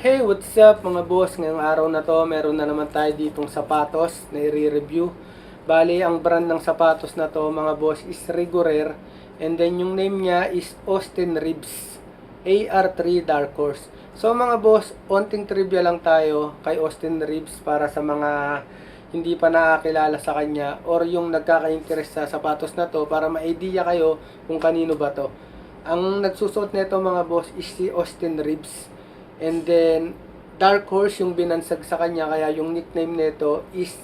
Hey, what's up mga boss? Ngayong araw na to, meron na naman tayo ditong sapatos na i-review. Bali, ang brand ng sapatos na to mga boss is Rigorer. And then yung name niya is Austin Reeves AR3 Dark Horse. So mga boss, onting trivia lang tayo kay Austin Reeves para sa mga hindi pa nakakilala sa kanya or yung nagkaka-interest sa sapatos na to para ma-idea kayo kung kanino ba to. Ang nagsusuot nito mga boss is si Austin Reeves. And then, Dark Horse yung binansag sa kanya, kaya yung nickname nito is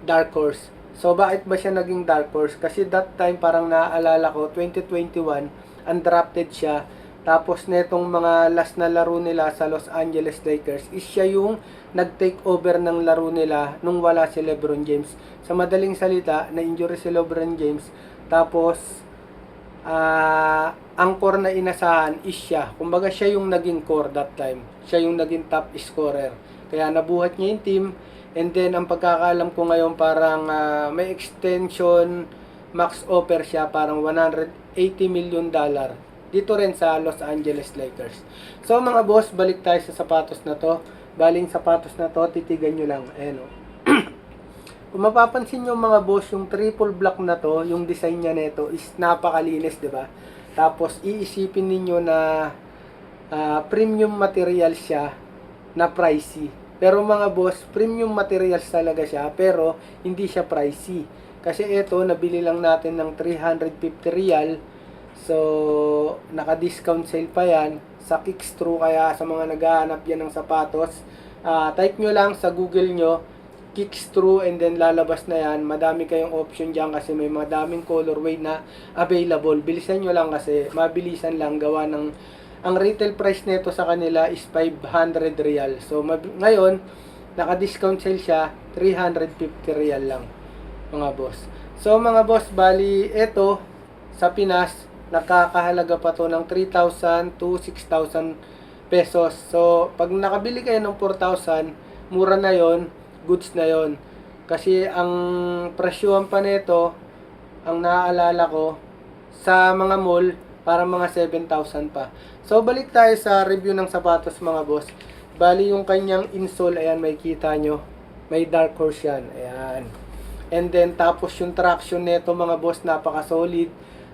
Dark Horse. So, bakit ba siya naging Dark Horse? Kasi that time, parang naaalala ko, 2021, undrafted siya. Tapos, netong mga last na laro nila sa Los Angeles Lakers, is siya yung nag-take over ng laro nila nung wala si LeBron James. Sa madaling salita, na-injury si LeBron James. Tapos, ang core na inasahan is siya. Kumbaga siya yung naging core that time. Siya yung naging top scorer. Kaya nabuhat niya yung team. And then ang pagkakaalam ko ngayon parang may extension max offer siya parang $180 million dito rin sa Los Angeles Lakers. So mga boss, balik tayo sa sapatos na to. Baling sapatos na to, titigan nyo lang. Ayan o. Kung mapapansin nyo mga boss, yung triple block na to, yung design niya nito is napakalinis, di ba? Tapos iisipin ninyo na premium material siya na pricey. Pero mga boss, premium materials talaga siya, pero hindi siya pricey. Kasi ito, nabili lang natin ng 350 real. So, naka-discount sale pa yan sa Kickstrew. Kaya sa mga naghahanap yan ng sapatos, type nyo lang sa Google nyo, Kickstrew, and then lalabas na yan. Madami kayong option dyan kasi may madaming colorway na available. Bilisan nyo lang kasi mabilisan lang gawa ng ang retail price nito sa kanila is 500 real. So ngayon naka-discount sale siya, 350 real lang mga boss. So mga boss, bali ito sa Pinas nakakahalaga pa to ng 3,000 to 6,000 pesos. So pag nakabili kayo ng 4,000, mura na yon, goods na yon. Kasi ang presyuhan pa nito, ang naaalala ko, sa mga mall, para mga 7,000 pa. So, balik tayo sa review ng sapatos mga boss. Bali yung kanyang insole, ayan, may kita nyo. May Dark Horse yan, ayan. And then, tapos yung traction nito mga boss, napaka-solid.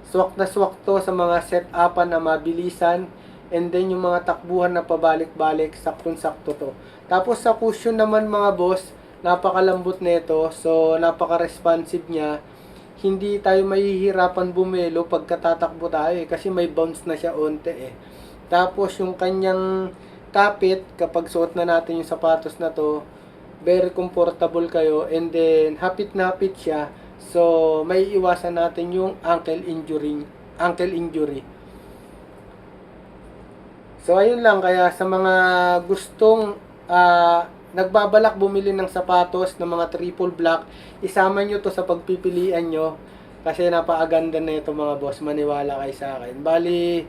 Swak na swak to sa mga set-upan na mabilisan. And then, yung mga takbuhan na pabalik-balik, saktong-sakto to. Tapos, sa cushion naman mga boss, napakalambot nito, so napaka-responsive niya. Hindi tayo mahihirapan bumelo pagkatatakbo tayo kasi may bounce na siya onte eh. Tapos yung kanyang kapit, kapag suot na natin yung sapatos na to, very comfortable kayo, and then hapit na hapit siya. So may iwasan natin yung ankle injury. So ayun lang, kaya sa mga gustong nagbabalak bumili ng sapatos ng mga triple black, isama nyo to sa pagpipilian nyo kasi napakaganda na ito mga boss, maniwala kayo sa akin. Bali,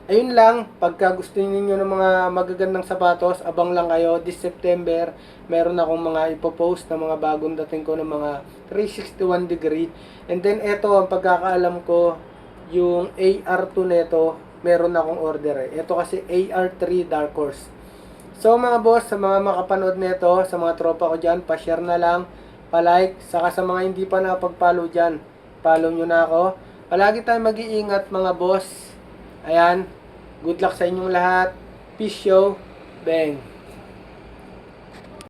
ayun lang, pagka gusto niyo ng mga magagandang sapatos, abang lang kayo. This September, meron akong mga ipopost na mga bagong dating ko ng mga 361 degree. And then ito, ang pagkakaalam ko, yung AR2 neto, meron akong order eh. Ito kasi AR3 Dark Horse. So mga boss, sa mga makapanood nito, sa mga tropa ko dyan, pa-share na lang, pa-like, saka sa mga hindi pa napag-follow dyan, follow nyo na ako. Palagi tayong mag-iingat mga boss. Ayan, good luck sa inyong lahat. Peace show, bang!